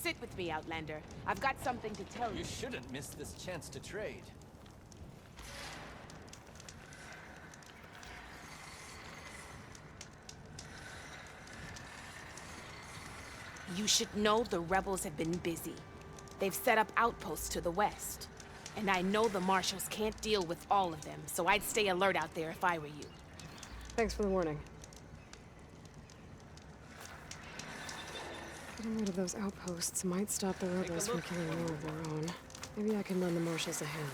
Sit with me, Outlander. I've got something to tell you. You shouldn't miss this chance to trade. You should know the rebels have been busy. They've set up outposts to the west. And I know the marshals can't deal with all of them, so I'd stay alert out there if I were you. Thanks for the warning. Getting rid of those outposts might stop the rebels from killing more of their own. Maybe I can lend the marshals a hand.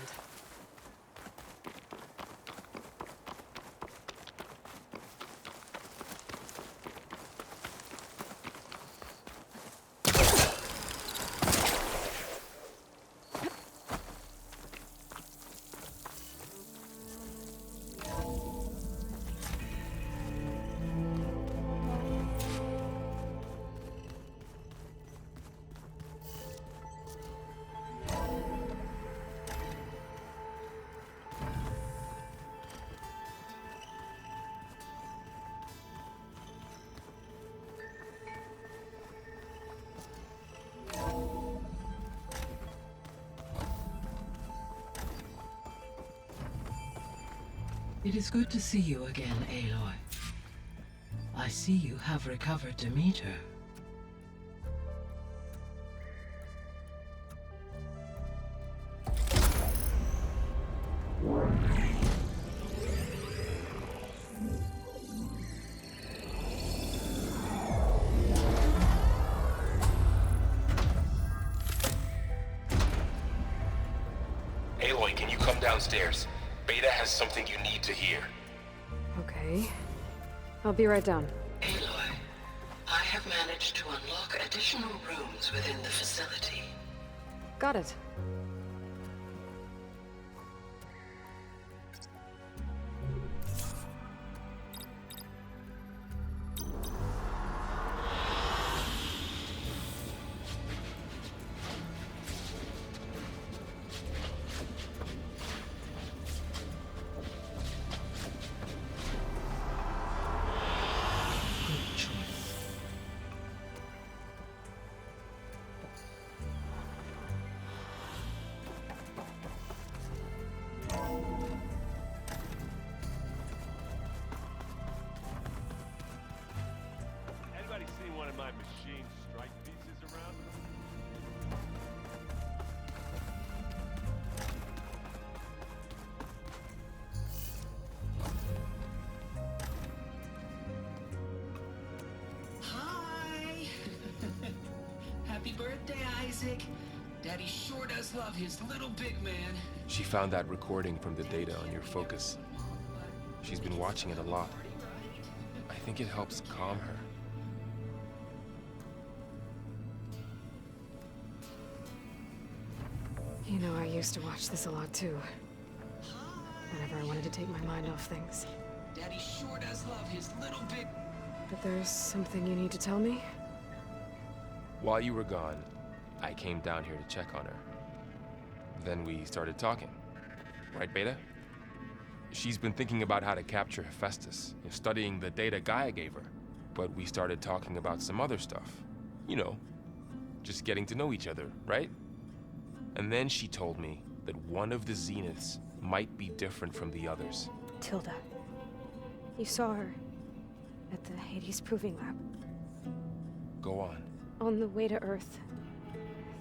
It is good to see you again, Aloy. I see you have recovered Demeter. Aloy, can you come downstairs? Beta has something you need to hear. Okay. I'll be right down. Aloy, I have managed to unlock additional rooms within the facility. Got it. Anybody seen one of my machine strike pieces around? Hi! Happy birthday, Isaac. Daddy sure does love his little big man. She found that recording from the data on your focus. She's been watching it a lot. I think it helps calm her. You know, I used to watch this a lot too. Whenever I wanted to take my mind off things. Daddy sure does love his little big... But there's something you need to tell me? While you were gone, I came down here to check on her. Then we started talking. Right, Beta? She's been thinking about how to capture Hephaestus, studying the data Gaia gave her. But we started talking about some other stuff. You know, just getting to know each other, right? And then she told me that one of the Zeniths might be different from the others. Tilda. You saw her at the Hades Proving Lab. Go on. On the way to Earth,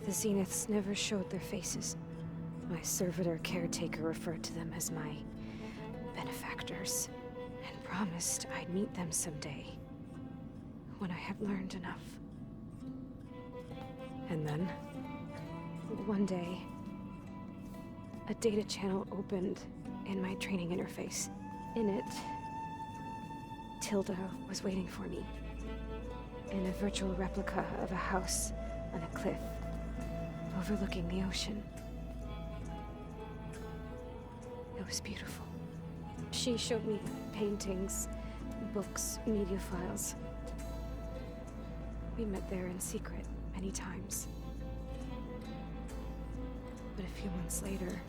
the Zeniths never showed their faces. My servitor caretaker referred to them as my benefactors, and promised I'd meet them someday, when I had learned enough. And then, one day, a data channel opened in my training interface. In it, Tilda was waiting for me, in a virtual replica of a house on a cliff, overlooking the ocean. It was beautiful. She showed me paintings, books, media files. We met there in secret many times. But a few months later,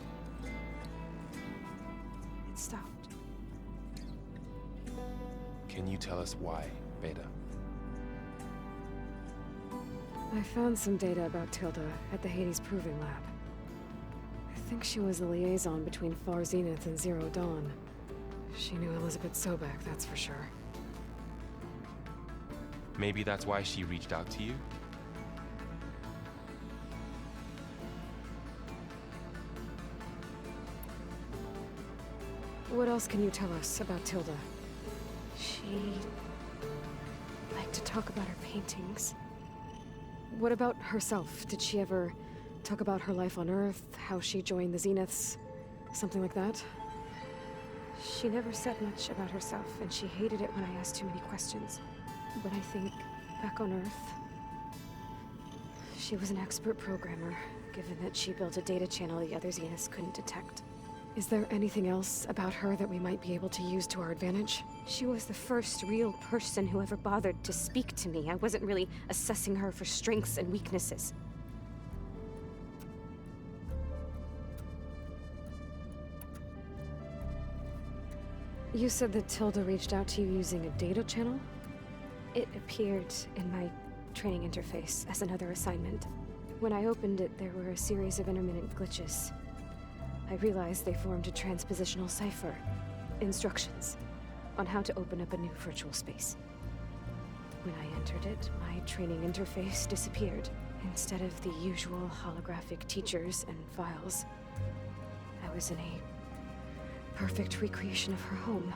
it stopped. Can you tell us why, Beta? I found some data about Tilda at the Hades Proving Lab. I think she was the liaison between Far Zenith and Zero Dawn. She knew Elizabeth Sobek, that's for sure. Maybe that's why she reached out to you? What else can you tell us about Tilda? She liked to talk about her paintings. What about herself? Did she ever talk about her life on Earth, how she joined the Zeniths, something like that? She never said much about herself, and she hated it when I asked too many questions. But I think, back on Earth, she was an expert programmer, given that she built a data channel the other Zeniths couldn't detect. Is there anything else about her that we might be able to use to our advantage? She was the first real person who ever bothered to speak to me. I wasn't really assessing her for strengths and weaknesses. You said that Tilda reached out to you using a data channel? It appeared in my training interface as another assignment. When I opened it, there were a series of intermittent glitches. I realized they formed a transpositional cipher. Instructions on how to open up a new virtual space. When I entered it, my training interface disappeared. Instead of the usual holographic teachers and files, I was in a perfect recreation of her home.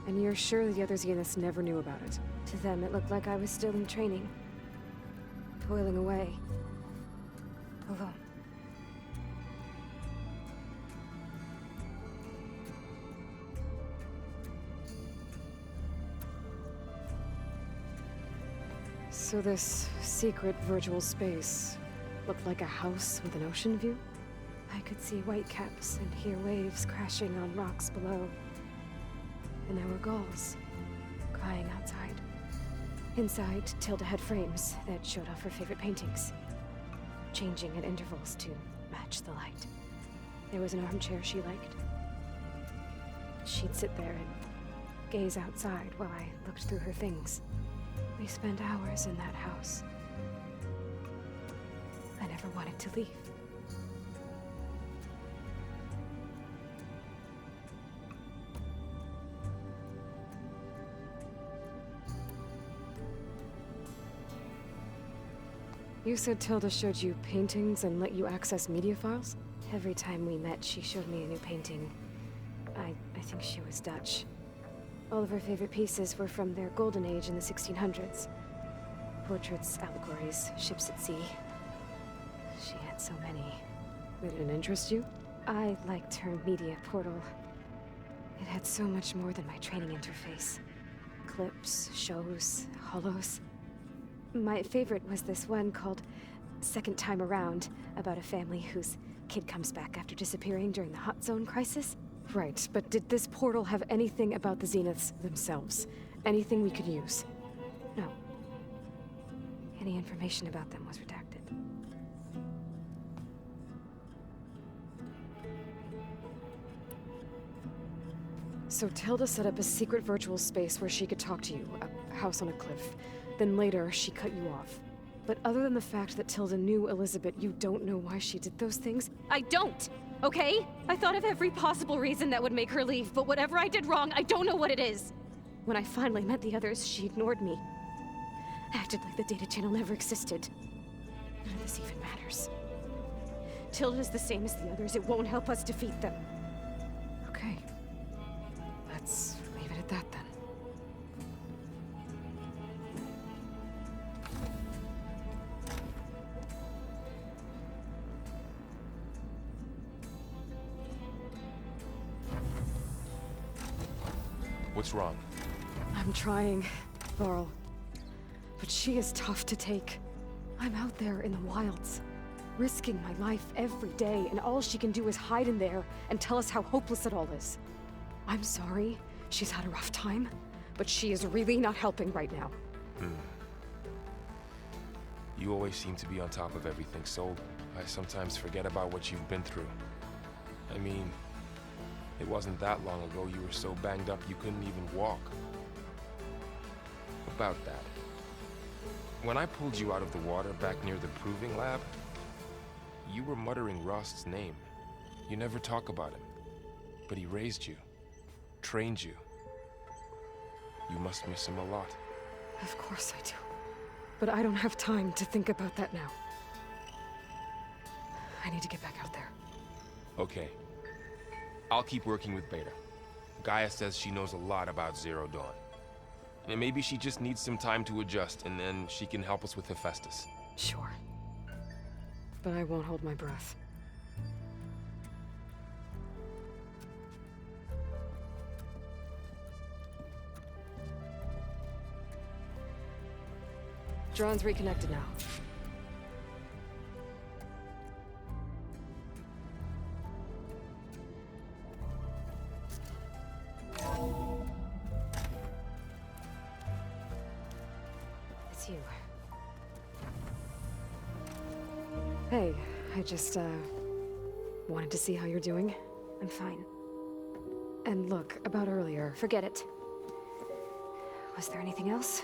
And you're sure the other Zeniths never knew about it? To them, it looked like I was still in training. Toiling away. Alone. So this secret virtual space looked like a house with an ocean view? I could see whitecaps and hear waves crashing on rocks below. And there were gulls crying outside. Inside, Tilda had frames that showed off her favorite paintings, changing at intervals to match the light. There was an armchair she liked. She'd sit there and gaze outside while I looked through her things. We spent hours in that house. I never wanted to leave. You said Tilda showed you paintings and let you access media files? Every time we met, she showed me a new painting. I think she was Dutch. All of her favorite pieces were from their golden age in the 1600s. Portraits, allegories, ships at sea. She had so many. Did it interest you? I liked her media portal. It had so much more than my training interface. Clips, shows, holos. My favorite was this one called Second Time Around, about a family whose kid comes back after disappearing during the Hot Zone crisis. Right, but did this portal have anything about the Zeniths themselves? Anything we could use? No. Any information about them was redacted. So Tilda set up a secret virtual space where she could talk to you, a house on a cliff. Then later, she cut you off. But other than the fact that Tilda knew Elizabeth, you don't know why she did those things? I don't! Okay? I thought of every possible reason that would make her leave, but whatever I did wrong, I don't know what it is. When I finally met the others, she ignored me. Acted like the data channel never existed. None of this even matters. Tilda's the same as the others. It won't help us defeat them. Okay. Let's leave it at that then. What's wrong? I'm trying, Varl. But she is tough to take. I'm out there in the wilds, risking my life every day, and all she can do is hide in there and tell us how hopeless it all is. I'm sorry she's had a rough time, but she is really not helping right now. You always seem to be on top of everything, so I sometimes forget about what you've been through. I mean, it wasn't that long ago you were so banged up you couldn't even walk. About that. When I pulled you out of the water back near the proving lab, you were muttering Rost's name. You never talk about him. But he raised you, trained you. You must miss him a lot. Of course I do. But I don't have time to think about that now. I need to get back out there. Okay. I'll keep working with Beta. Gaia says she knows a lot about Zero Dawn. And maybe she just needs some time to adjust, and then she can help us with Hephaestus. Sure. But I won't hold my breath. Drone's reconnected now. It's you. Hey, I just, wanted to see how you're doing. I'm fine. And look, about earlier. Forget it. Was there anything else?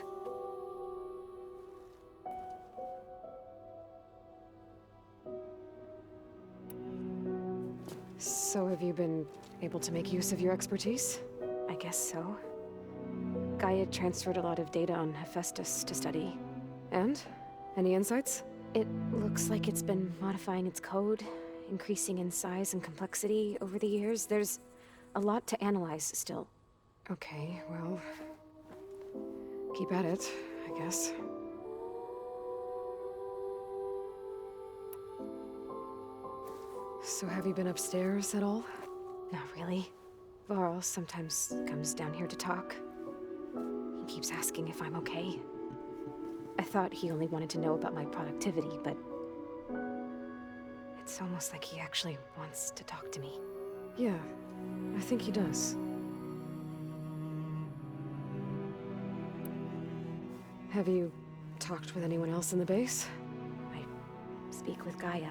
So have you been able to make use of your expertise? I guess so. Gaia transferred a lot of data on Hephaestus to study. And? Any insights? It looks like it's been modifying its code, increasing in size and complexity over the years. There's a lot to analyze still. Okay, well... keep at it, I guess. So have you been upstairs at all? Not really. Varl sometimes comes down here to talk. He keeps asking if I'm okay. I thought he only wanted to know about my productivity, but... it's almost like he actually wants to talk to me. Yeah, I think he does. Have you talked with anyone else in the base? I speak with Gaia.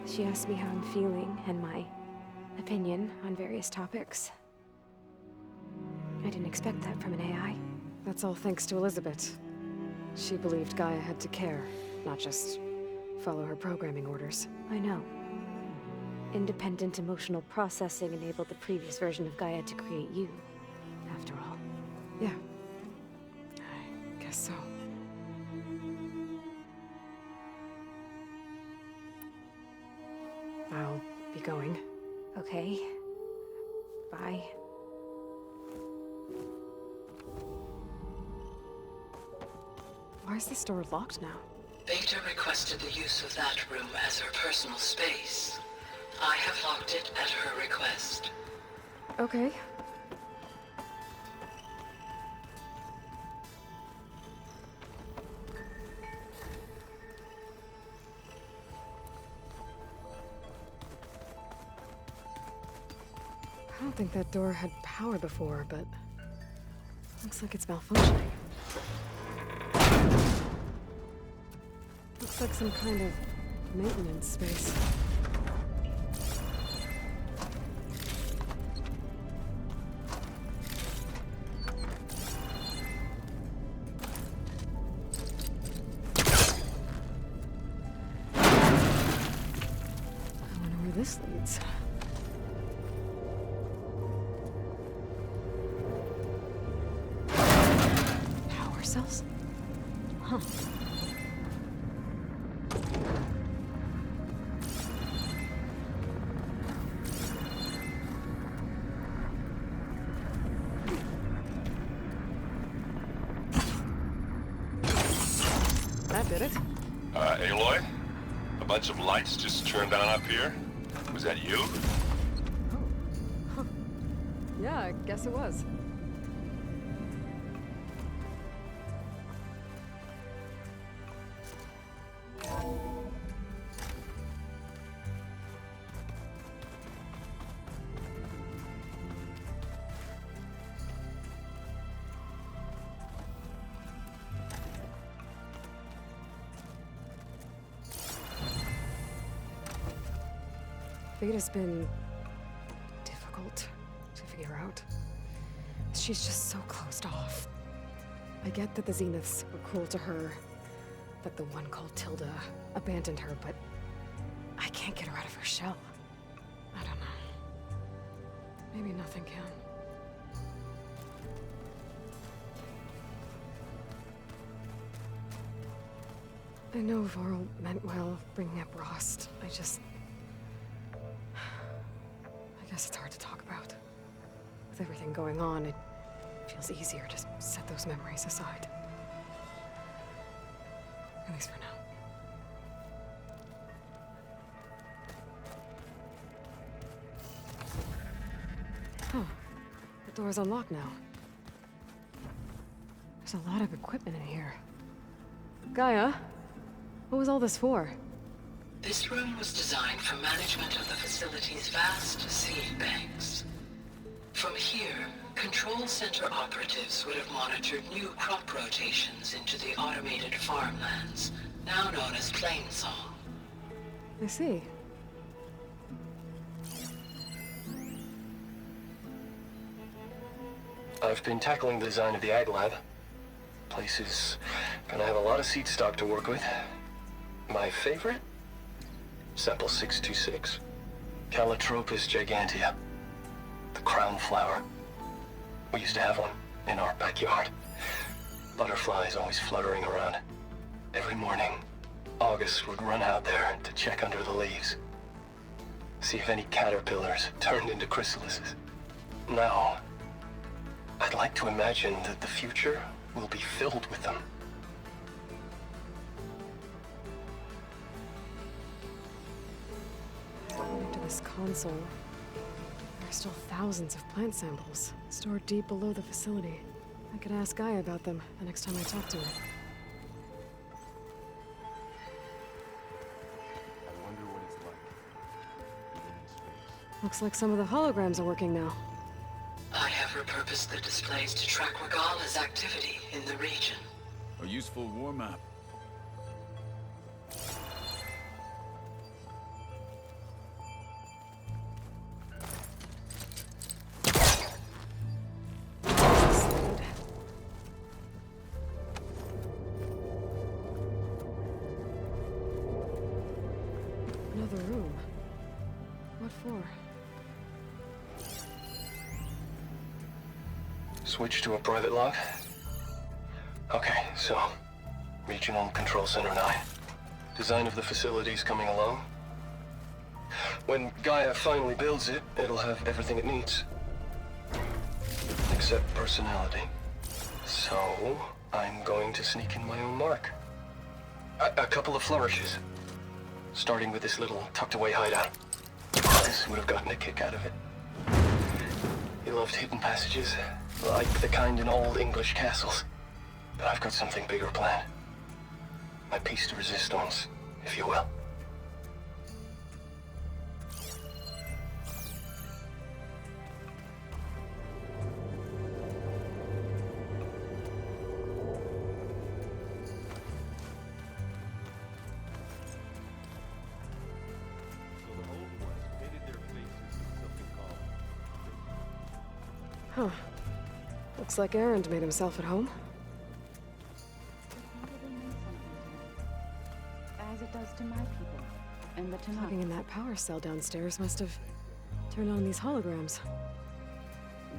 She asked me how I'm feeling and my opinion on various topics. I didn't expect that from an AI. That's all thanks to Elizabeth. She believed Gaia had to care, not just follow her programming orders. I know. Independent emotional processing enabled the previous version of Gaia to create you, after all. Yeah. I guess so. I'll be going. Okay. Bye. Why is this door locked now? Beta requested the use of that room as her personal space. I have locked it at her request. Okay. I don't think that door had power before, but looks like it's malfunctioning. Looks like some kind of maintenance space. I wonder where this leads. Power cells? Huh. That did it. Aloy? A bunch of lights just turned on up here? Was that you? Oh. Huh. Yeah, I guess it was. Beta's been difficult to figure out. She's just so closed off. I get that the Zeniths were cruel to her, that the one called Tilda abandoned her, but I can't get her out of her shell. I don't know. Maybe nothing can. I know Varl meant well, bringing up Rost. I guess it's hard to talk about. With everything going on, it feels easier to set those memories aside. At least for now. Huh. The door's unlocked now. There's a lot of equipment in here. GAIA? What was all this for? This room was designed for management of the facility's vast seed banks. From here, Control Center operatives would have monitored new crop rotations into the automated farmlands, now known as Plainsong. I see. I've been tackling the design of the Ag Lab. Place is gonna have a lot of seed stock to work with. My favorite? Sample 626. Calotropis gigantea. The crown flower. We used to have one in our backyard. Butterflies always fluttering around. Every morning, August would run out there to check under the leaves. See if any caterpillars turned into chrysalises. Now, I'd like to imagine that the future will be filled with them. According to this console, there are still thousands of plant samples stored deep below the facility. I could ask GAIA about them the next time I talk to her. I wonder what it's like living in space. Looks like some of the holograms are working now. I have repurposed the displays to track Regala's activity in the region. A useful war map. Another room. What for? Switch to a private log? Okay, so... Regional Control Center 9. Design of the facility's coming along. When GAIA finally builds it, it'll have everything it needs. Except personality. So, I'm going to sneak in my own mark. A couple of flourishes. Starting with this little tucked-away hideout. Marcus would have gotten a kick out of it. He loved hidden passages, like the kind in old English castles. But I've got something bigger planned. My piece de resistance, if you will. Huh. Looks like Erend made himself at home. As it does to my people, and the Tanakh. Plugging in that power cell downstairs must have turned on these holograms.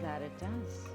That it does.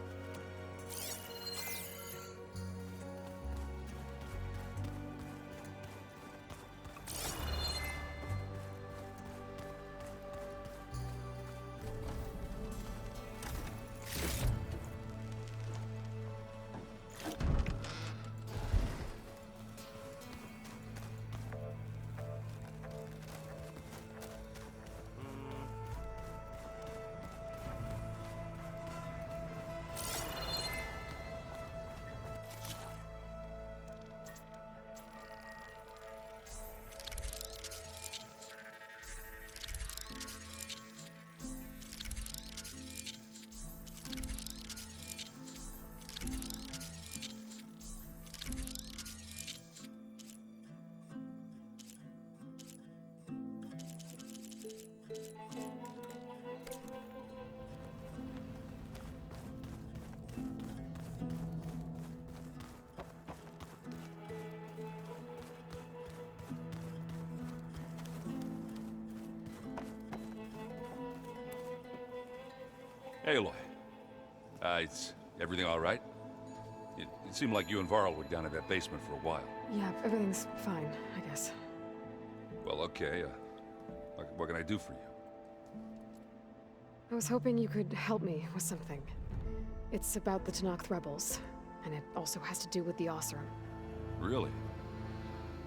Aloy. Is everything all right? It seemed like you and Varl were down in that basement for a while. Yeah, everything's fine, I guess. Well, okay. What can I do for you? I was hoping you could help me with something. It's about the Tenakth rebels, and it also has to do with the Oseram. Really?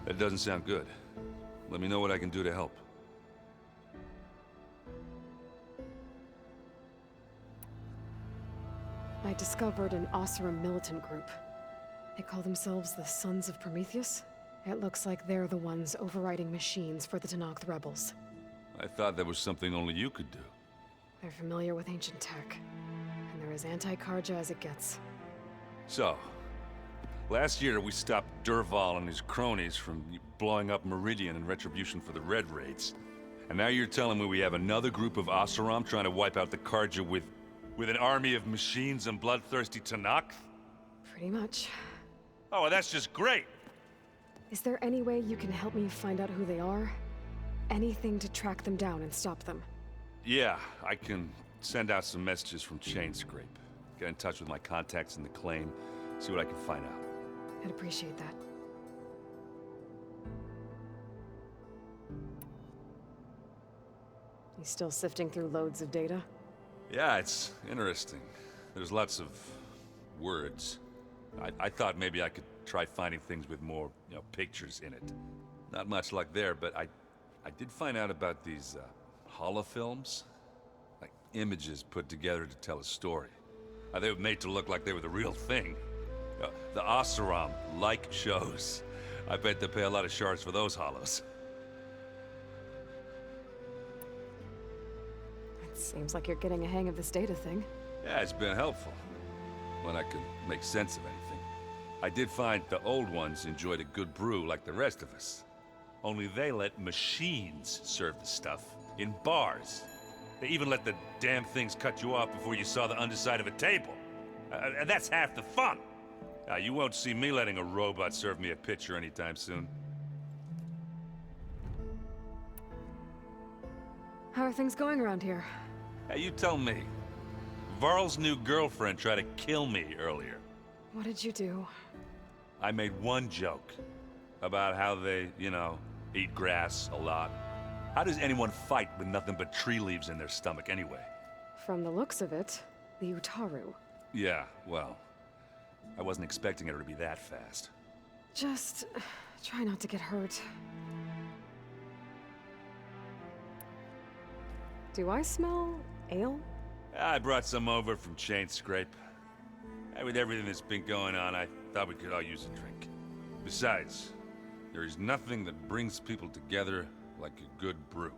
That doesn't sound good. Let me know what I can do to help. I discovered an Oseram militant group. They call themselves the Sons of Prometheus. It looks like they're the ones overriding machines for the Tenakth rebels. I thought that was something only you could do. They're familiar with ancient tech, and they're as anti-Karja as it gets. So, last year we stopped Dervahl and his cronies from blowing up Meridian in retribution for the Red Raids. And now you're telling me we have another group of Oseram trying to wipe out the Karja with an army of machines and bloodthirsty Tenakth? Pretty much. Oh, well, that's just great! Is there any way you can help me find out who they are? Anything to track them down and stop them? Yeah, I can send out some messages from Chainscrape. Get in touch with my contacts in the claim, see what I can find out. I'd appreciate that. You still sifting through loads of data? Yeah, it's interesting. There's lots of words. I thought maybe I could try finding things with more, pictures in it. Not much luck there, but I did find out about these holofilms. Like images put together to tell a story. They were made to look like they were the real thing. The Oseram like shows. I bet they pay a lot of shards for those holos. It seems like you're getting a hang of this data thing. Yeah, it's been helpful. When I could make sense of anything. I did find the old ones enjoyed a good brew like the rest of us. Only they let machines serve the stuff in bars. They even let the damn things cut you off before you saw the underside of a table. And that's half the fun. You won't see me letting a robot serve me a pitcher anytime soon. How are things going around here? Hey, you tell me. Varl's new girlfriend tried to kill me earlier. What did you do? I made one joke about how they, eat grass a lot. How does anyone fight with nothing but tree leaves in their stomach anyway? From the looks of it, the Utaru. Yeah, well, I wasn't expecting her to be that fast. Just try not to get hurt. Do I smell ale? I brought some over from Chainscrape. With everything that's been going on, I thought we could all use a drink. Besides, there is nothing that brings people together like a good brew.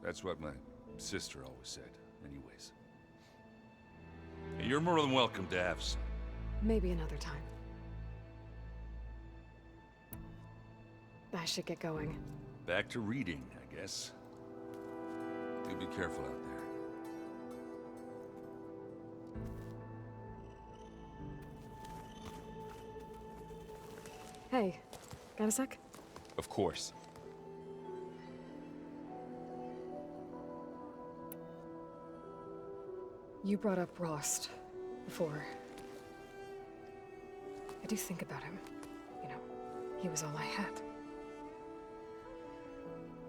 That's what my sister always said, anyways. You're more than welcome to have some. Maybe another time. I should get going. Back to reading, I guess. Do be careful out there. Hey, got a sec? Of course. You brought up Rost before. I do think about him. He was all I had.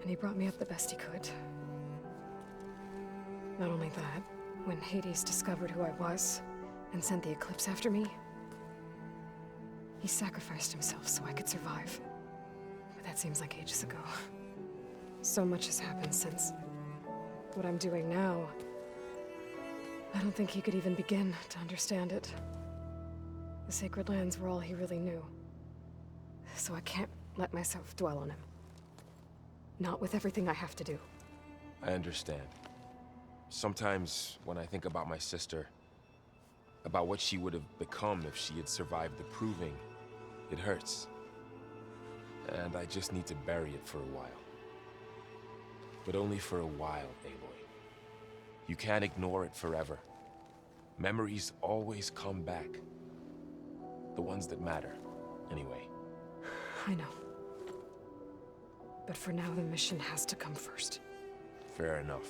And he brought me up the best he could. Not only that, when Hades discovered who I was and sent the Eclipse after me, he sacrificed himself so I could survive. But that seems like ages ago. So much has happened since. What I'm doing now, I don't think he could even begin to understand it. The Sacred Lands were all he really knew. So I can't let myself dwell on him. Not with everything I have to do. I understand. Sometimes when I think about my sister, about what she would have become if she had survived the Proving, it hurts. And I just need to bury it for a while. But only for a while, Aloy. You can't ignore it forever. Memories always come back. The ones that matter, anyway. I know. But for now, the mission has to come first. Fair enough.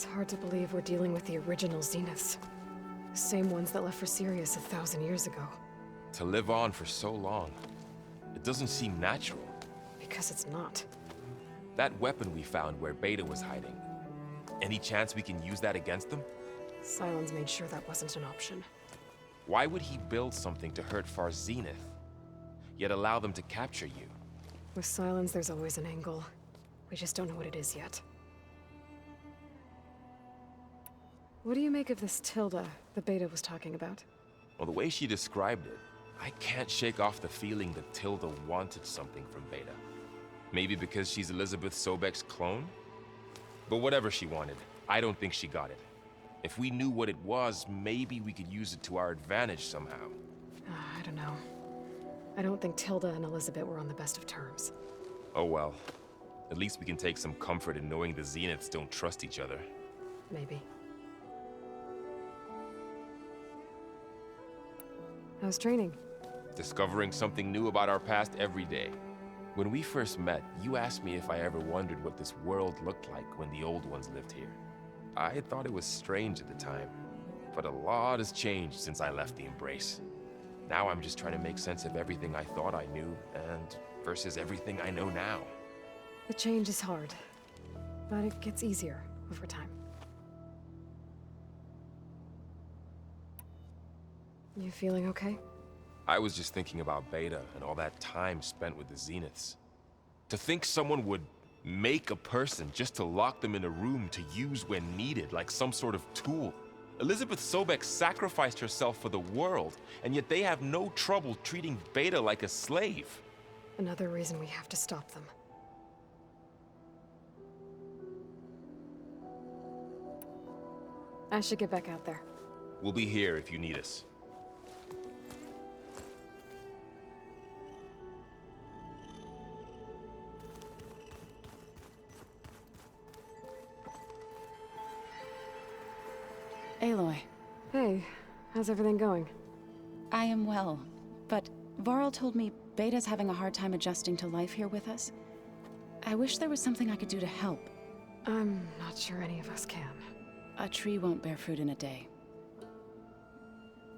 It's hard to believe we're dealing with the original Zeniths. The same ones that left for Sirius 1,000 years ago. To live on for so long, it doesn't seem natural. Because it's not. That weapon we found where Beta was hiding, any chance we can use that against them? Sylens made sure that wasn't an option. Why would he build something to hurt Far Zenith, yet allow them to capture you? With Sylens, there's always an angle. We just don't know what it is yet. What do you make of this Tilda the Beta was talking about? Well, the way she described it, I can't shake off the feeling that Tilda wanted something from Beta. Maybe because she's Elizabeth Sobek's clone? But whatever she wanted, I don't think she got it. If we knew what it was, maybe we could use it to our advantage somehow. I don't know. I don't think Tilda and Elizabeth were on the best of terms. Oh well. At least we can take some comfort in knowing the Zeniths don't trust each other. Maybe. How's training? Discovering something new about our past every day. When we first met, you asked me if I ever wondered what this world looked like when the old ones lived here. I had thought it was strange at the time, but a lot has changed since I left the Embrace. Now I'm just trying to make sense of everything I thought I knew, and versus everything I know now. The change is hard, but it gets easier over time. You feeling okay? I was just thinking about Beta and all that time spent with the Zeniths. To think someone would make a person just to lock them in a room to use when needed, like some sort of tool. Elizabeth Sobek sacrificed herself for the world, and yet they have no trouble treating Beta like a slave. Another reason we have to stop them. I should get back out there. We'll be here if you need us. Aloy. Hey, how's everything going? I am well, but Varl told me Beta's having a hard time adjusting to life here with us. I wish there was something I could do to help. I'm not sure any of us can. A tree won't bear fruit in a day.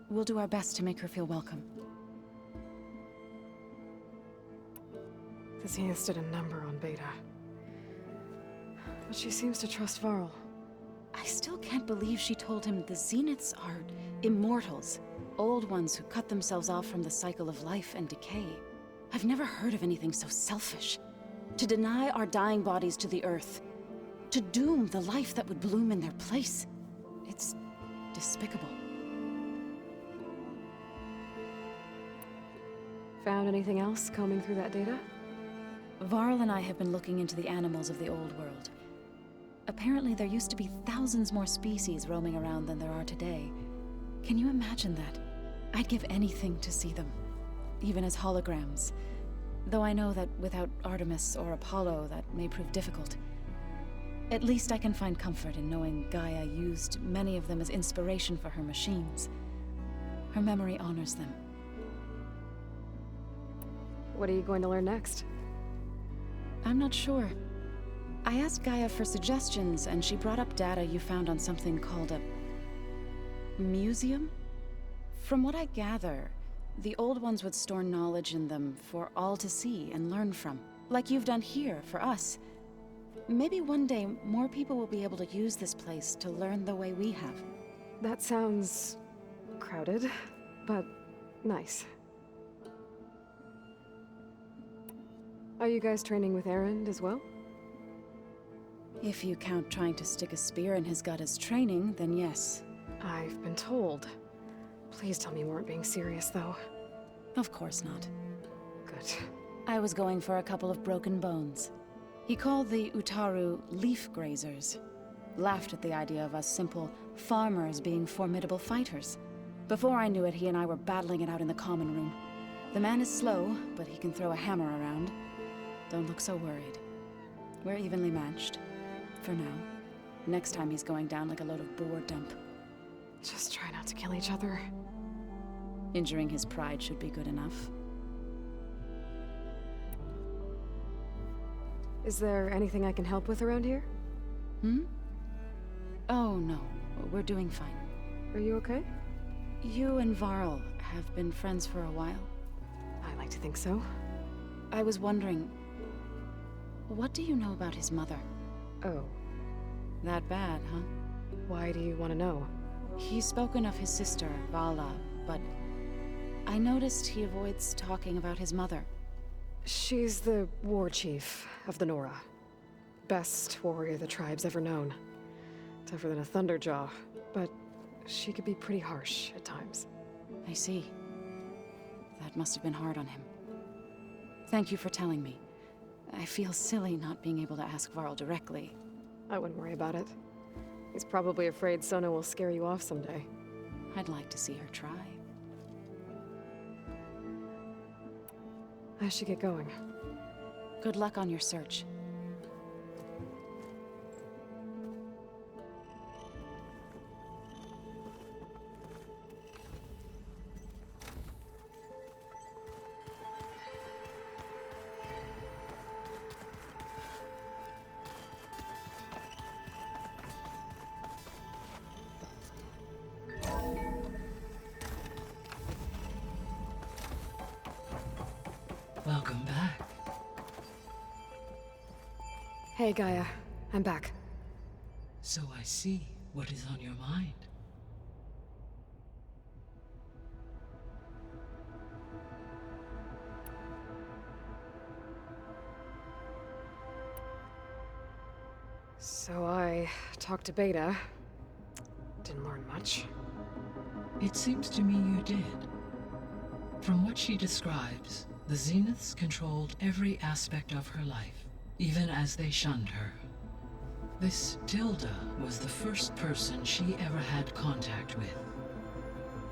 We'll do our best to make her feel welcome. The Zeniths did a number on Beta. But she seems to trust Varl. I still can't believe she told him the Zeniths are immortals. Old ones who cut themselves off from the cycle of life and decay. I've never heard of anything so selfish. To deny our dying bodies to the Earth. To doom the life that would bloom in their place. It's despicable. Found anything else combing through that data? Varl and I have been looking into the animals of the old world. Apparently there used to be thousands more species roaming around than there are today. Can you imagine that? I'd give anything to see them, even as holograms. Though I know that without Artemis or Apollo, that may prove difficult. At least I can find comfort in knowing Gaia used many of them as inspiration for her machines. Her memory honors them. What are you going to learn next? I'm not sure. I asked Gaia for suggestions, and she brought up data you found on something called a museum? From what I gather, the old ones would store knowledge in them for all to see and learn from, like you've done here for us. Maybe one day more people will be able to use this place to learn the way we have. That sounds crowded, but nice. Are you guys training with Erend as well? If you count trying to stick a spear in his gut as training, then yes. I've been told. Please tell me you weren't being serious, though. Of course not. Good. I was going for a couple of broken bones. He called the Utaru leaf grazers. Laughed at the idea of us simple farmers being formidable fighters. Before I knew it, he and I were battling it out in the common room. The man is slow, but he can throw a hammer around. Don't look so worried. We're evenly matched. For now. Next time he's going down like a load of boar dump. Just try not to kill each other. Injuring his pride should be good enough. Is there anything I can help with around here? Oh, no. We're doing fine. Are you okay? You and Varl have been friends for a while. I like to think so. I was wondering, what do you know about his mother? Oh, That bad, huh? why do you want to know? He's spoken of his sister, Vala, but I noticed he avoids talking about his mother. She's the war chief of the Nora. Best warrior the tribe's ever known. Tougher than a Thunderjaw, but she could be pretty harsh at times. I see. That must have been hard on him. Thank you for telling me. I feel silly not being able to ask Varl directly. I wouldn't worry about it. He's probably afraid Sona will scare you off someday. I'd like to see her try. I should get going. Good luck on your search. Welcome back. Hey, Gaia. I'm back. So I see what is on your mind. So I talked to Beta. Didn't learn much. It seems to me you did. From what she describes, the Zeniths controlled every aspect of her life, even as they shunned her. This Tilda was the first person she ever had contact with.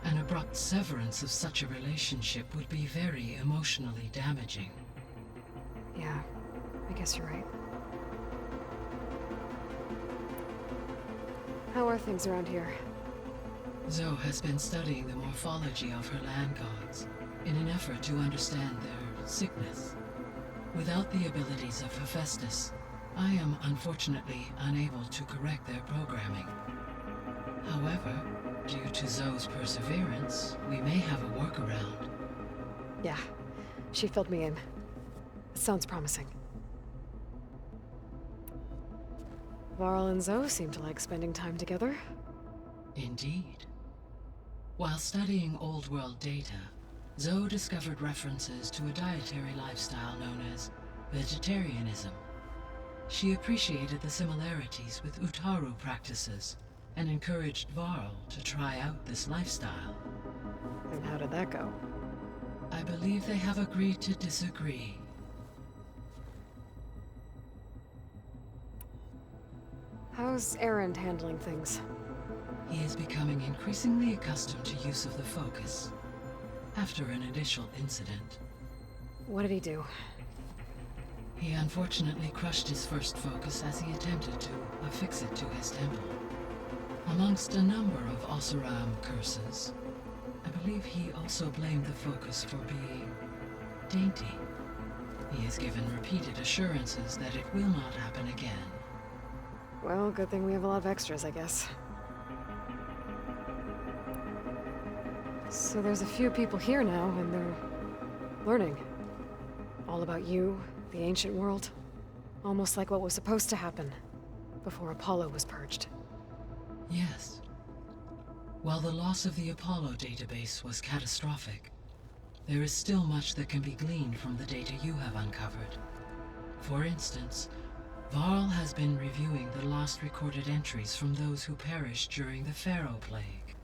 An abrupt severance of such a relationship would be very emotionally damaging. Yeah, I guess you're right. How are things around here? Zoe has been studying the morphology of her land gods in an effort to understand their sickness. Without the abilities of Hephaestus, I am unfortunately unable to correct their programming. However, due to Zoe's perseverance, we may have a workaround. Yeah, she filled me in. Sounds promising. Varl and Zoe seem to like spending time together. Indeed. While studying Old World data, Zoe discovered references to a dietary lifestyle known as vegetarianism. She appreciated the similarities with Utaru practices and encouraged Varl to try out this lifestyle. And how did that go? I believe they have agreed to disagree. How's Erend handling things? He is becoming increasingly accustomed to use of the focus. After an initial incident, What did he do? he unfortunately crushed his first focus as he attempted to affix it to his temple. Amongst a number of Oseram curses, I believe he also blamed the focus for being dainty. He has given repeated assurances that it will not happen again. Well, good thing we have a lot of extras, I guess. So there's a few people here now, and they're learning. All about you, the ancient world. Almost like what was supposed to happen before Apollo was purged. Yes. While the loss of the Apollo database was catastrophic, there is still much that can be gleaned from the data you have uncovered. For instance, Varl has been reviewing the last recorded entries from those who perished during the Pharaoh Plague.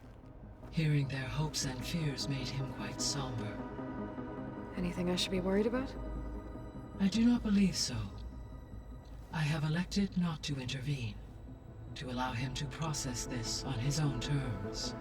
Hearing their hopes and fears made him quite somber. Anything I should be worried about? I do not believe so. I have elected not to intervene, to allow him to process this on his own terms.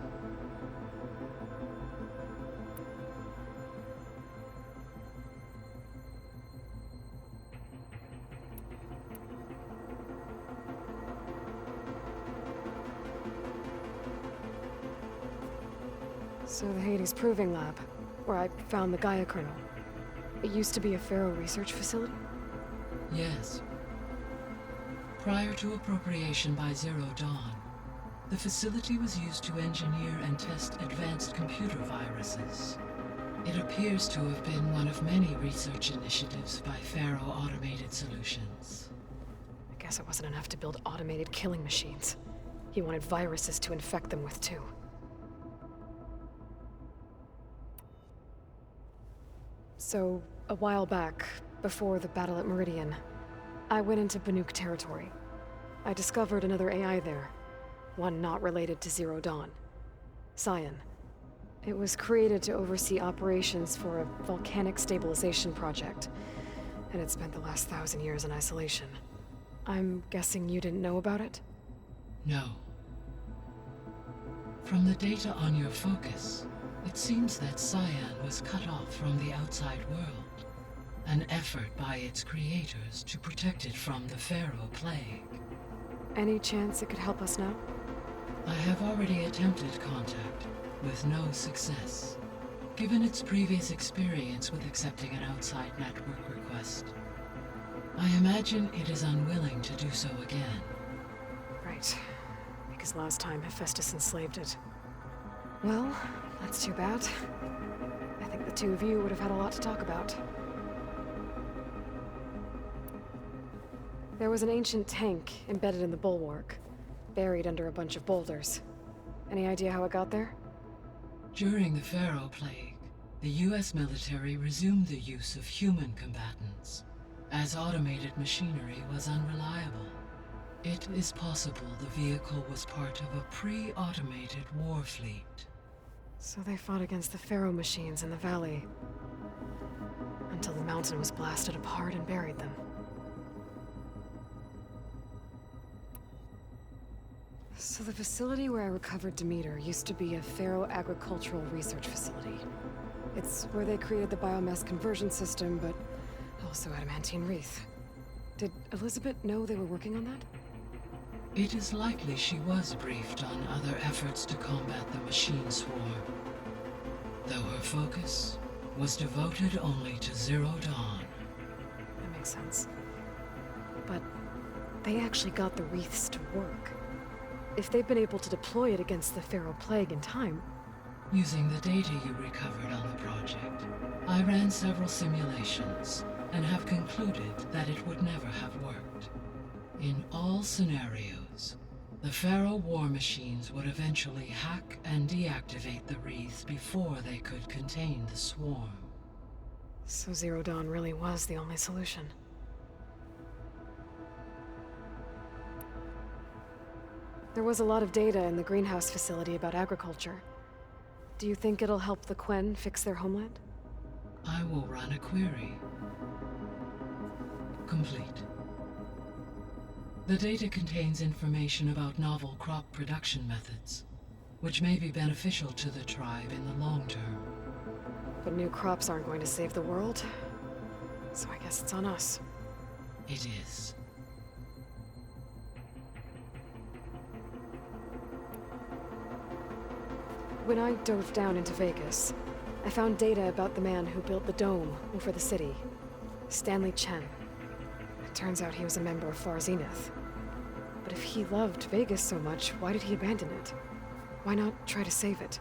So the Hades Proving Lab, where I found the GAIA kernel. It used to be a Pharaoh research facility? Yes. Prior to appropriation by Zero Dawn, The facility was used to engineer and test advanced computer viruses. It appears to have been one of many research initiatives by Faro Automated Solutions. I guess it wasn't enough to build automated killing machines. He wanted viruses to infect them with, too. So, a while back, before the battle at Meridian, I went into Banuk territory. I discovered another AI there. One not related to Zero Dawn. Cyan. It was created to oversee operations for a volcanic stabilization project, and it spent the last 1,000 years in isolation. I'm guessing you didn't know about it? No. From the data on your focus, it seems that Cyan was cut off from the outside world. An effort by its creators to protect it from the Faro plague. Any chance it could help us now? I have already attempted contact, with no success. Given its previous experience with accepting an outside network request, I imagine it is unwilling to do so again. Right. Because last time Hephaestus enslaved it. Well, that's too bad. I think the two of you would have had a lot to talk about. There was an ancient tank embedded in the bulwark, buried under a bunch of boulders. Any idea how it got there? During the Faro plague, the US military resumed the use of human combatants, as automated machinery was unreliable. It is possible the vehicle was part of a pre-automated war fleet. So they fought against the Faro machines in the valley, until the mountain was blasted apart and buried them. So the facility where I recovered Demeter used to be a Faro agricultural research facility. It's where they created the biomass conversion system, but also adamantine wreath. Did Elizabeth know they were working on that? It is likely she was briefed on other efforts to combat the machine swarm, though her focus was devoted only to Zero Dawn. That makes sense. But they actually got the wreaths to work. If they've been able to deploy it against the Faro plague in time... Using the data you recovered on the project, I ran several simulations and have concluded that it would never have worked. In all scenarios, the Faro war machines would eventually hack and deactivate the wreath before they could contain the swarm. So Zero Dawn really was the only solution. There was a lot of data in the greenhouse facility about agriculture. Do you think it'll help the Quen fix their homeland? I will run a query. Complete. The data contains information about novel crop production methods, which may be beneficial to the tribe in the long term. But new crops aren't going to save the world, so I guess it's on us. It is. When I dove down into Vegas, I found data about the man who built the dome over the city, Stanley Chen. It turns out he was a member of Far Zenith. But if he loved Vegas so much, why did he abandon it? Why not try to save it?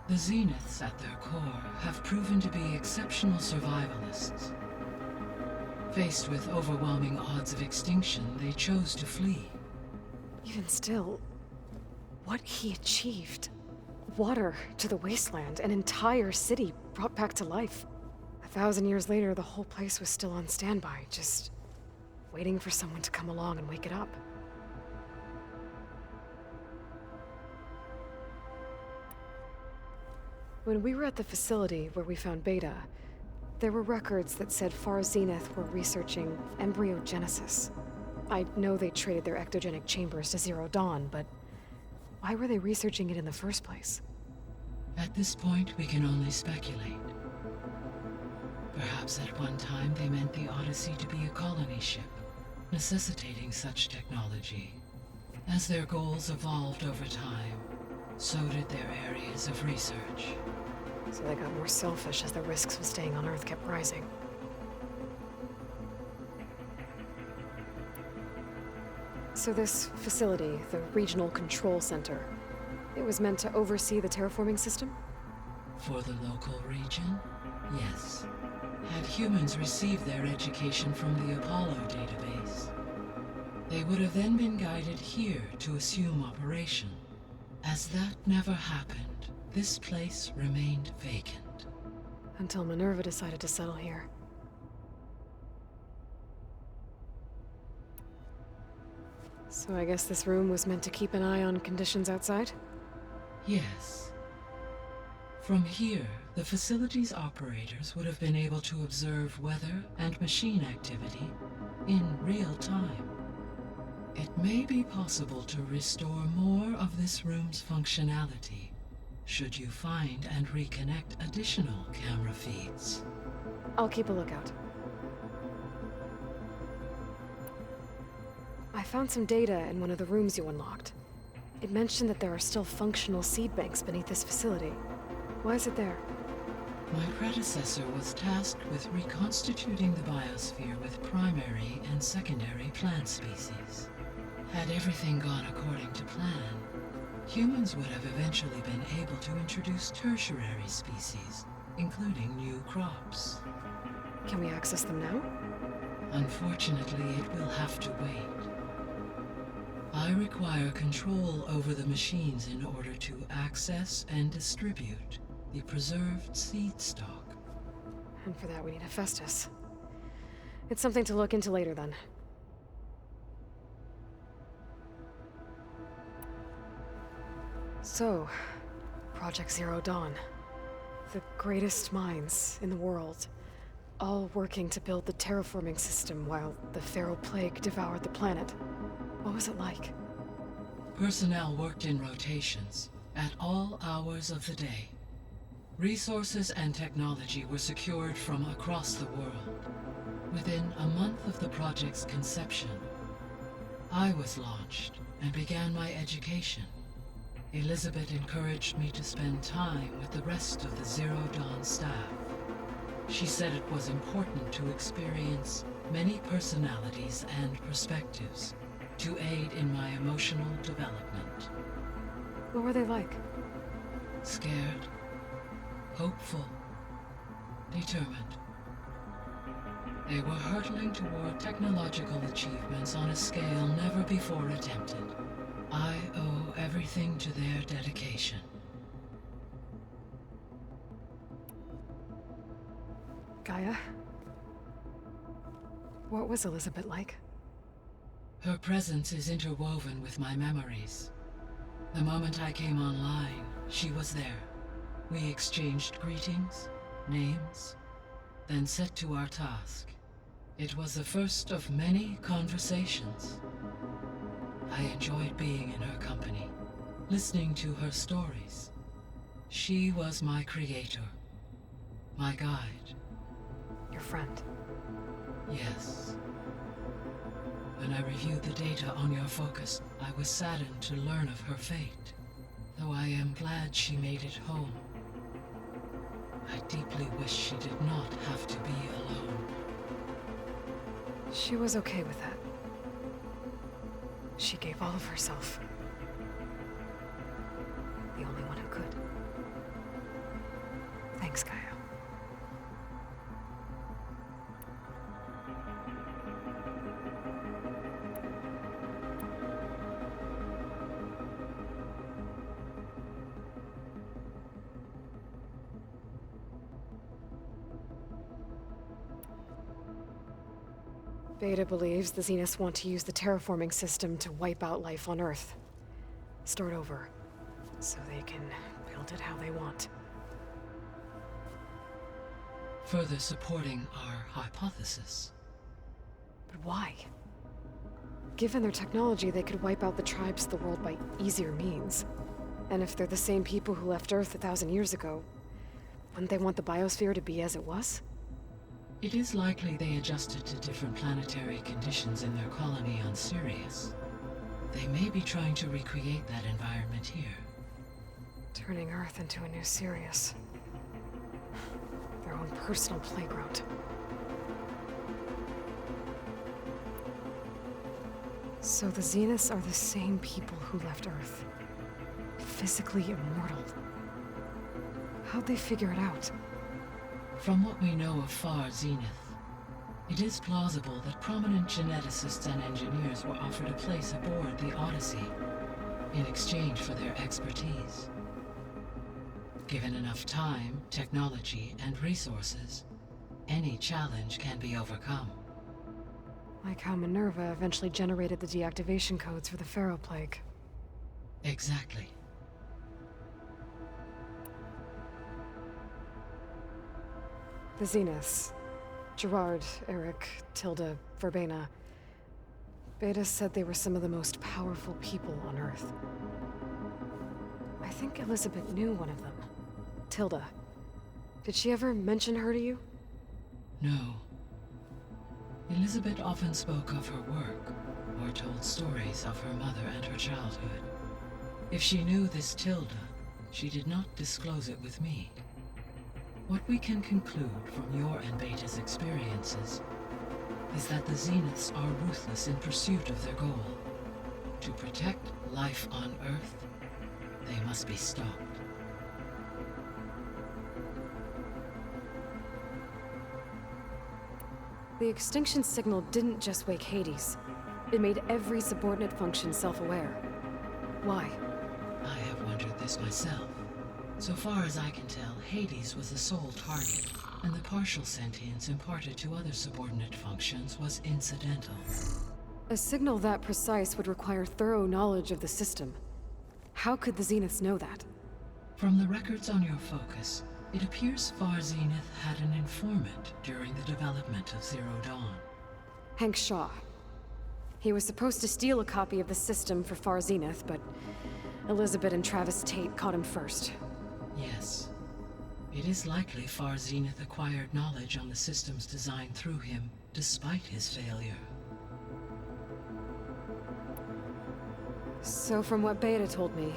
The Zeniths at their core have proven to be exceptional survivalists. Faced with overwhelming odds of extinction, they chose to flee. Even still, what he achieved. Water to the wasteland, an entire city brought back to life. 1,000 years later, the whole place was still on standby, just waiting for someone to come along and wake it up. When we were at the facility where we found Beta, there were records that said Far Zenith were researching embryogenesis. I know they traded their ectogenic chambers to Zero Dawn, but why were they researching it in the first place? At this point, we can only speculate. Perhaps at one time they meant the Odyssey to be a colony ship, necessitating such technology. As their goals evolved over time, so did their areas of research. So they got more selfish as the risks of staying on Earth kept rising. So this facility, the Regional Control Center, it was meant to oversee the terraforming system? For the local region, yes. Had humans received their education from the Apollo database, they would have then been guided here to assume operation. As that never happened, this place remained vacant. Until Minerva decided to settle here. So I guess this room was meant to keep an eye on conditions outside? Yes. From here, the facility's operators would have been able to observe weather and machine activity in real time. It may be possible to restore more of this room's functionality, should you find and reconnect additional camera feeds. I'll keep a lookout. I found some data in one of the rooms you unlocked. It mentioned that there are still functional seed banks beneath this facility. Why is it there? My predecessor was tasked with reconstituting the biosphere with primary and secondary plant species. Had everything gone according to plan, humans would have eventually been able to introduce tertiary species, including new crops. Can we access them now? Unfortunately, it will have to wait. I require control over the machines in order to access and distribute the preserved seed stock. And for that we need Hephaestus. It's something to look into later then. So, Project Zero Dawn. The greatest minds in the world, all working to build the terraforming system while the Pharaoh Plague devoured the planet. What was it like? Personnel worked in rotations, at all hours of the day. Resources and technology were secured from across the world. Within a month of the project's conception, I was launched and began my education. Elizabeth encouraged me to spend time with the rest of the Zero Dawn staff. She said it was important to experience many personalities and perspectives to aid in my emotional development. What were they like? Scared, hopeful, determined. They were hurtling toward technological achievements on a scale never before attempted. I owe everything to their dedication. GAIA? What was Elizabeth like? Her presence is interwoven with my memories. The moment I came online, she was there. We exchanged greetings, names, then set to our task. It was the first of many conversations. I enjoyed being in her company, listening to her stories. She was my creator, my guide. Your friend? Yes. When I reviewed the data on your focus, I was saddened to learn of her fate, though I am glad she made it home. I deeply wish she did not have to be alone. She was okay with that. She gave all of herself. The only one who could. Thanks, GAIA. Beta believes the Zeniths want to use the terraforming system to wipe out life on Earth. Start over, so they can build it how they want. Further supporting our hypothesis. But why? Given their technology, they could wipe out the tribes of the world by easier means. And if they're the same people who left Earth 1,000 years ago, wouldn't they want the biosphere to be as it was? It is likely they adjusted to different planetary conditions in their colony on Sirius. They may be trying to recreate that environment here. Turning Earth into a new Sirius. Their own personal playground. So the Zeniths are the same people who left Earth. Physically immortal. How'd they figure it out? From what we know of Far Zenith, it is plausible that prominent geneticists and engineers were offered a place aboard the Odyssey in exchange for their expertise. Given enough time, technology, and resources, any challenge can be overcome. Like how Minerva eventually generated the deactivation codes for the Pharaoh Plague. Exactly. The Zeniths. Gerard, Eric, Tilda, Verbena. Beta said they were some of the most powerful people on Earth. I think Elizabeth knew one of them. Tilda. Did she ever mention her to you? No. Elizabeth often spoke of her work, or told stories of her mother and her childhood. If she knew this Tilda, she did not disclose it with me. What we can conclude from your and Beta's experiences is that the Zeniths are ruthless in pursuit of their goal. To protect life on Earth, they must be stopped. The extinction signal didn't just wake Hades. It made every subordinate function self-aware. Why? I have wondered this myself. So far as I can tell, Hades was the sole target, and the partial sentience imparted to other subordinate functions was incidental. A signal that precise would require thorough knowledge of the system. How could the Zeniths know that? From the records on your focus, it appears Far Zenith had an informant during the development of Zero Dawn. Hank Shaw. He was supposed to steal a copy of the system for Far Zenith, but Elizabeth and Travis Tate caught him first. Yes. It is likely Far Zenith acquired knowledge on the system's design through him, despite his failure. So from what Beta told me,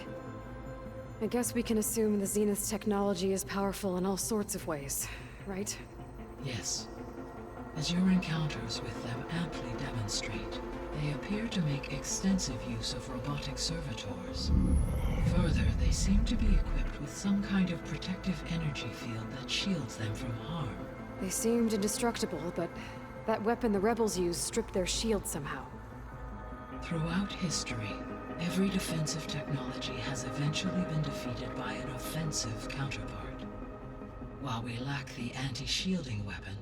I guess we can assume the Zenith's technology is powerful in all sorts of ways, right? Yes. As your encounters with them amply demonstrate, they appear to make extensive use of robotic servitors. Further, they seem to be equipped with some kind of protective energy field that shields them from harm. They seemed indestructible, but that weapon the rebels used stripped their shield somehow. Throughout history, every defensive technology has eventually been defeated by an offensive counterpart. While we lack the anti-shielding weapon,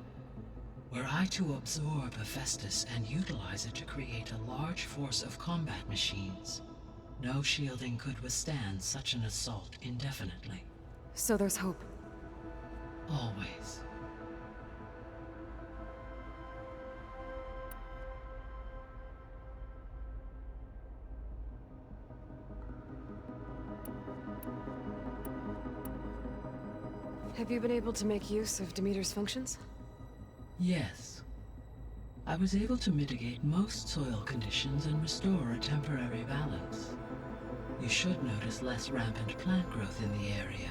were I to absorb Hephaestus and utilize it to create a large force of combat machines, no shielding could withstand such an assault indefinitely. So there's hope. Always. Have you been able to make use of Demeter's functions? Yes. I was able to mitigate most soil conditions and restore a temporary balance. You should notice less rampant plant growth in the area.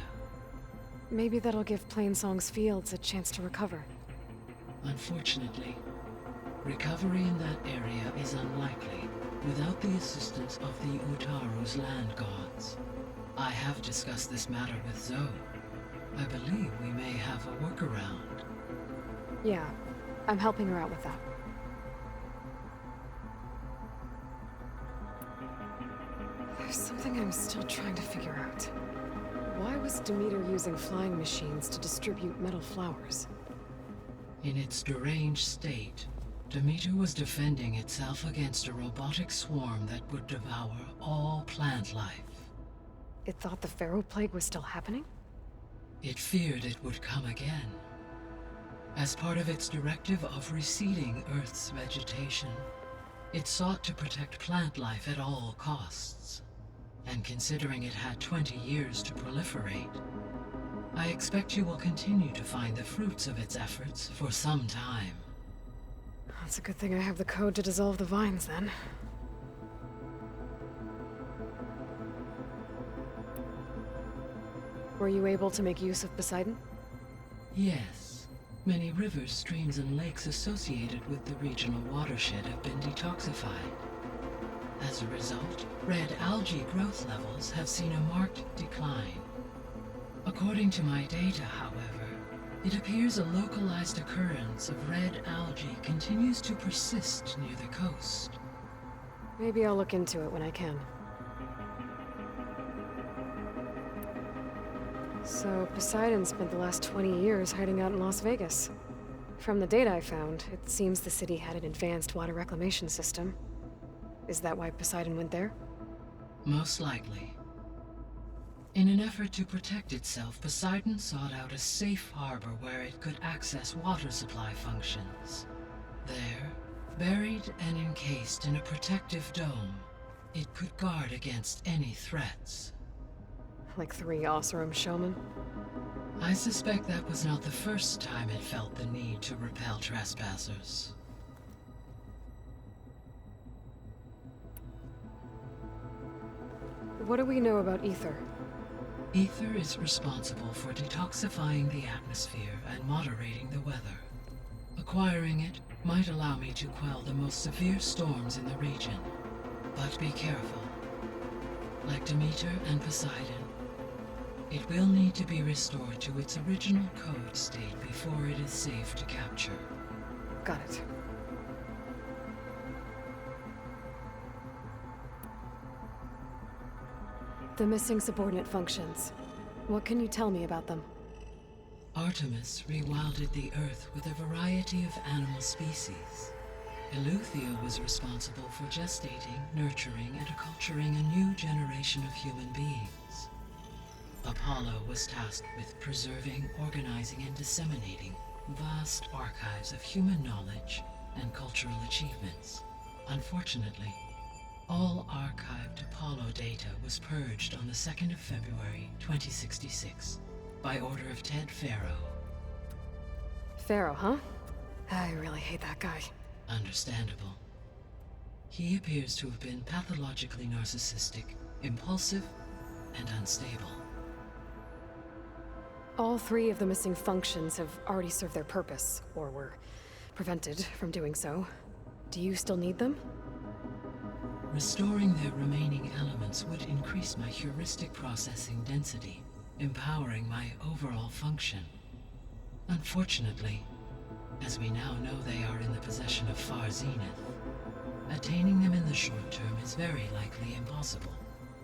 Maybe that'll give Plainsong's fields a chance to recover. Unfortunately, recovery in that area is unlikely without the assistance of the Utaru's land gods. I have discussed this matter with Zoe. I believe we may have a workaround. Yeah, I'm helping her out with that. There's something I'm still trying to figure out. Why was Demeter using flying machines to distribute metal flowers? In its deranged state, Demeter was defending itself against a robotic swarm that would devour all plant life. It thought the Pharaoh Plague was still happening? It feared it would come again. As part of its directive of receding Earth's vegetation, it sought to protect plant life at all costs. And considering it had 20 years to proliferate, I expect you will continue to find the fruits of its efforts for some time. That's a good thing I have the code to dissolve the vines, then. Were you able to make use of Poseidon? Yes. Many rivers, streams, and lakes associated with the regional watershed have been detoxified. As a result, red algae growth levels have seen a marked decline. According to my data, however, it appears a localized occurrence of red algae continues to persist near the coast. Maybe I'll look into it when I can. So, Poseidon spent the last 20 years hiding out in Las Vegas. From the data I found, it seems the city had an advanced water reclamation system. Is that why Poseidon went there? Most likely. In an effort to protect itself, Poseidon sought out a safe harbor where it could access water supply functions. There, buried and encased in a protective dome, it could guard against any threats. Like 3 Oseram showmen? I suspect that was not the first time it felt the need to repel trespassers. What do we know about ether? Ether is responsible for detoxifying the atmosphere and moderating the weather. Acquiring it might allow me to quell the most severe storms in the region. But be careful. Like Demeter and Poseidon, it will need to be restored to its original code state before it is safe to capture. Got it. The missing subordinate functions. What can you tell me about them? Artemis rewilded the Earth with a variety of animal species. Eleuthia was responsible for gestating, nurturing, and acculturating a new generation of human beings. Apollo was tasked with preserving, organizing, and disseminating vast archives of human knowledge and cultural achievements. Unfortunately, all archived Apollo data was purged on the 2nd of February, 2066, by order of Ted Faro. Pharaoh, huh? I really hate that guy. Understandable. He appears to have been pathologically narcissistic, impulsive, and unstable. All 3 of the missing functions have already served their purpose, or were prevented from doing so. Do you still need them? Restoring their remaining elements would increase my heuristic processing density, empowering my overall function. Unfortunately, as we now know they are in the possession of Far Zenith, attaining them in the short term is very likely impossible.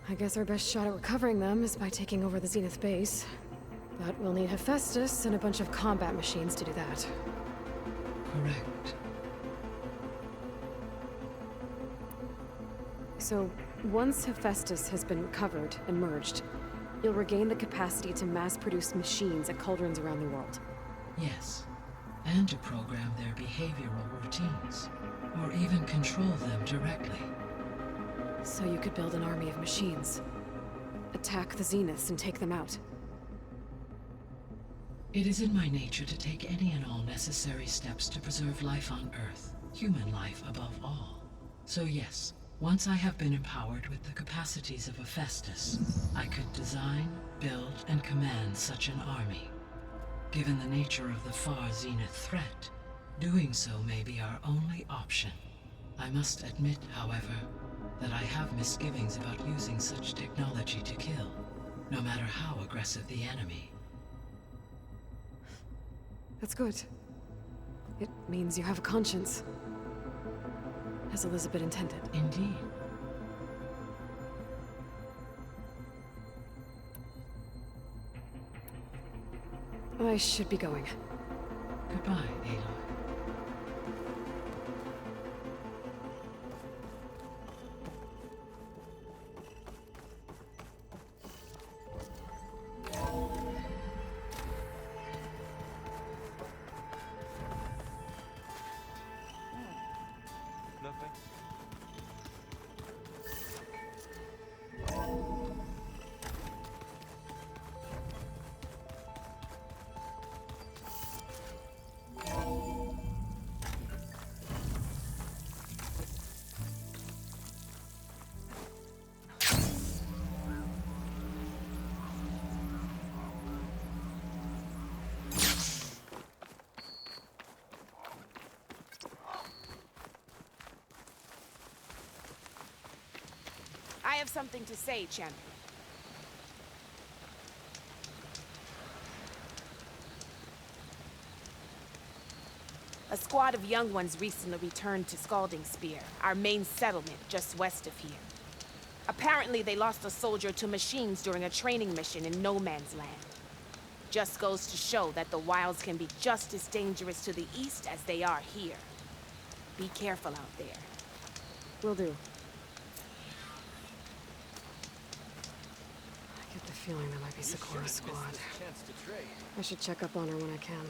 I guess our best shot at recovering them is by taking over the Zenith base. But we'll need Hephaestus and a bunch of combat machines to do that. Correct. So, once Hephaestus has been recovered and merged, you'll regain the capacity to mass-produce machines at cauldrons around the world. Yes. And to program their behavioral routines, or even control them directly. So you could build an army of machines. Attack the Zeniths and take them out. It is in my nature to take any and all necessary steps to preserve life on Earth, human life above all. So yes, once I have been empowered with the capacities of Hephaestus, I could design, build, and command such an army. Given the nature of the Far Zenith threat, doing so may be our only option. I must admit, however, that I have misgivings about using such technology to kill, no matter how aggressive the enemy. That's good. It means you have a conscience. As Elizabeth intended. Indeed. I should be going. Goodbye, Aloy. Nothing. I have something to say, Champion. A squad of young ones recently returned to Scalding Spear, our main settlement just west of here. Apparently, they lost a soldier to machines during a training mission in No Man's Land. Just goes to show that the wilds can be just as dangerous to the east as they are here. Be careful out there. Will do. I get the feeling there might be Sakura's squad. Chance to trade. I should check up on her when I can.